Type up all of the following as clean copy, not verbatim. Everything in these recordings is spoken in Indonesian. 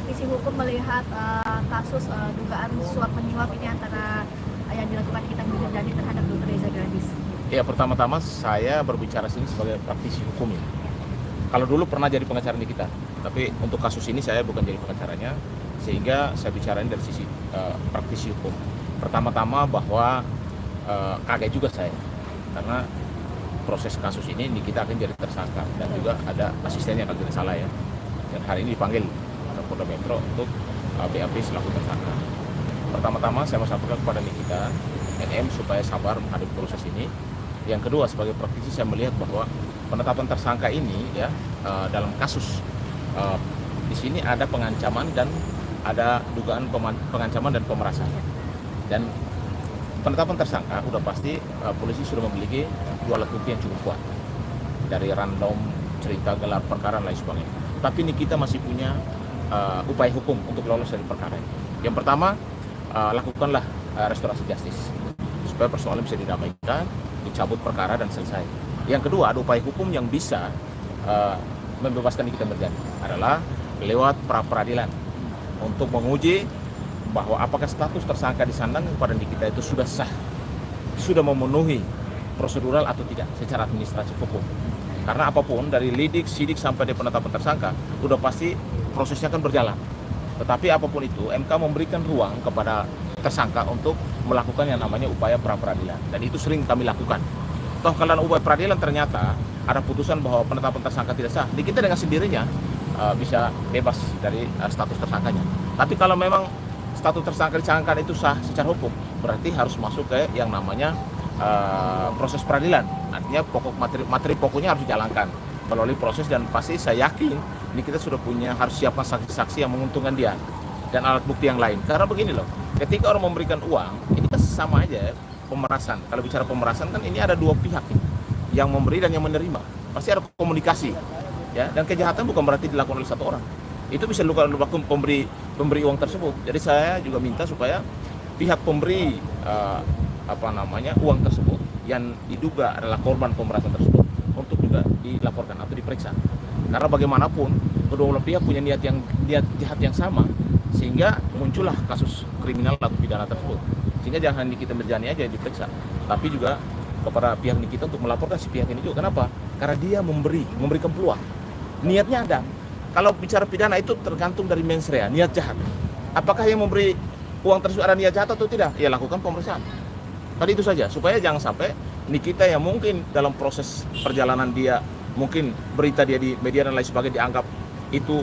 praktisi hukum melihat kasus dugaan suap menyuap ini antara yang dilakukan Nikita Mirzani terhadap Dr. Reza Gladys? Ya, pertama-tama saya berbicara sini sebagai praktisi hukum ya. Kalau dulu pernah jadi pengacara Nikita, tapi untuk kasus ini saya bukan jadi pengacaranya, sehingga saya bicarain dari sisi praktisi hukum. Pertama-tama bahwa kaget juga saya, karena proses kasus ini Nikita akan jadi tersangka dan juga ada asistennya kalau tidak salah ya. Dan hari ini dipanggil ke Polda Metro untuk BAP selaku tersangka. Pertama-tama saya mau sampaikan kepada Nikita, NM supaya sabar menghadapi proses ini. Yang kedua, sebagai praktisi saya melihat bahwa penetapan tersangka ini ya dalam kasus di sini ada pengancaman dan ada dugaan pengancaman dan pemerasan. Dan penetapan tersangka udah pasti polisi sudah memiliki dua alat bukti yang cukup kuat dari random cerita gelar perkara dan lain sebagainya. Tapi Nikita masih punya upaya hukum untuk lolos dari perkara ini. Yang pertama, lakukanlah restorasi justice supaya persoalan bisa didamaikan, dicabut perkara dan selesai. Yang kedua, ada upaya hukum yang bisa membebaskan Nikita Mirzani adalah lewat pra peradilan untuk menguji bahwa apakah status tersangka disandang kepada Nikita itu sudah sah, sudah memenuhi prosedural atau tidak secara administratif hukum. Karena apapun dari lidik, sidik sampai di penetapan tersangka, udah pasti prosesnya akan berjalan. Tetapi apapun itu, MK memberikan ruang kepada tersangka untuk melakukan yang namanya upaya pra peradilan, dan itu sering kami lakukan. Toh kalau upaya peradilan ternyata ada putusan bahwa penetapan tersangka tidak sah, Nikita dengan sendirinya bisa bebas dari status tersangkanya. Tapi kalau memang status tersangka disangkakan itu sah secara hukum, berarti harus masuk ke yang namanya proses peradilan. Artinya materi pokoknya harus dijalankan melalui proses, dan pasti saya yakin Nikita sudah punya, harus siapkan saksi-saksi yang menguntungkan dia dan alat bukti yang lain. Karena begini loh, ketika orang memberikan uang, ini kan sama aja pemerasan. Kalau bicara pemerasan kan ini ada dua pihak nih, yang memberi dan yang menerima. Pasti ada komunikasi, ya. Dan kejahatan bukan berarti dilakukan oleh satu orang. Itu bisa dilakukan pemberi uang tersebut. Jadi saya juga minta supaya pihak pemberi uang tersebut yang diduga adalah korban pemerasan tersebut untuk juga dilaporkan atau diperiksa. Karena bagaimanapun kedua belah pihak punya niat jahat yang sama, sehingga muncullah kasus kriminal atau pidana tersebut. Sehingga jangan Nikita Mirzani aja yang diperiksa, tapi juga kepada pihak Nikita untuk melaporkan si pihak ini juga. Kenapa? Karena dia memberikan peluang. Niatnya ada. Kalau bicara pidana itu tergantung dari mens rea, niat jahat. Apakah yang memberi uang tersebut ada niat jahat atau tidak? Ya lakukan pemeriksaan. Tadi itu saja, supaya jangan sampai Nikita yang mungkin dalam proses perjalanan dia, mungkin berita dia di media dan lain sebagainya dianggap itu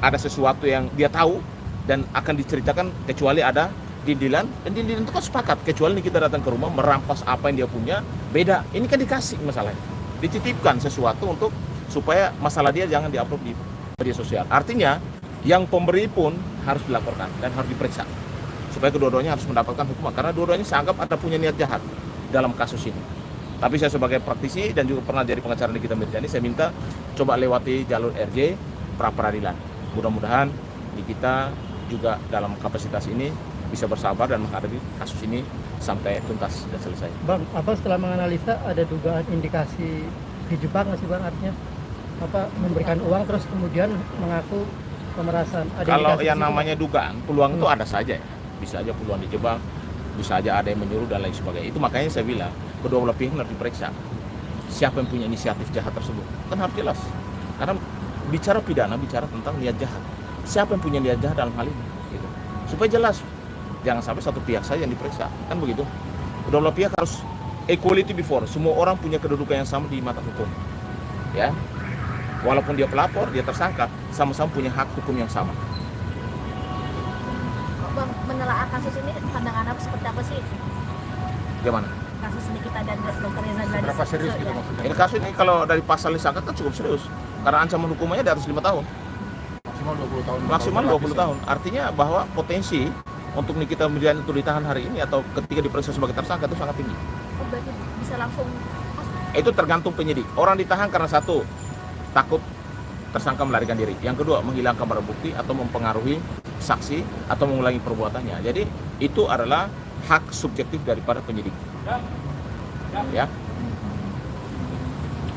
ada sesuatu yang dia tahu dan akan diceritakan kecuali ada dindilan, dan dindilan itu kan sepakat, kecuali Nikita datang ke rumah merampas apa yang dia punya, beda. Ini kan dikasih masalahnya, dititipkan sesuatu untuk supaya masalah dia jangan diupload di media sosial. Artinya yang pemberi pun harus dilaporkan dan harus diperiksa supaya kedua-duanya harus mendapatkan hukuman, karena dua-duanya saya anggap ada punya niat jahat dalam kasus ini. Tapi saya sebagai praktisi dan juga pernah jadi pengacara Nikita Mirzani, saya minta coba lewati jalur RJ pra peradilan. Mudah-mudahan Nikita juga dalam kapasitas ini bisa bersabar dan menghadapi kasus ini sampai tuntas dan selesai. Bang, apa setelah menganalisa ada dugaan indikasi dijebak nggak sih Bang, artinya apa memberikan uang terus kemudian mengaku pemerasan? Ada kalau indikasi yang situ, namanya dugaan, peluang itu ada saja ya. Bisa aja peluang dijebak, bisa aja ada yang menyuruh dan lain sebagainya. Itu makanya saya bilang kedua belah pihak harus diperiksa. Siapa yang punya inisiatif jahat tersebut? Kan harus jelas. Karena bicara pidana, bicara tentang niat jahat. Siapa yang punya niat jahat dalam hal ini? Gitu. Supaya jelas. Jangan sampai satu pihak saja yang diperiksa. Kan begitu. Kedua belah pihak harus equality before. Semua orang punya kedudukan yang sama di mata hukum. Ya. Walaupun dia pelapor, dia tersangka, sama-sama punya hak hukum yang sama. Bang, menelaah kasus ini pandangan apa seperti apa sih? Gimana? Kasus Nikita dan Dr. Reza Gladys. Berapa serius gitu Ya. maksudnya? Ini kasus ini kalau dari pasal disangka kan cukup serius. Karena ancaman hukumannya di atas 5 tahun. Maksimal 20 tahun. Maksimal 20 tahun. Artinya bahwa potensi untuk Nikita Mirzani itu ditahan hari ini atau ketika diperiksa sebagai tersangka itu sangat tinggi. Oh, berarti bisa langsung Itu tergantung penyidik. Orang ditahan karena satu, takut tersangka melarikan diri. Yang kedua, menghilangkan barang bukti atau mempengaruhi saksi atau mengulangi perbuatannya. Jadi itu adalah hak subjektif daripada penyidik. Ya.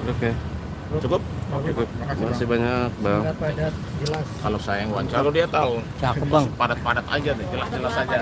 Oke. Cukup? Oke, terima kasih banyak bang. Sangat padat, jelas. Kalau saya yang wawancara, kalau dia tahu Cakep bang. padat-padat aja deh, jelas-jelas aja.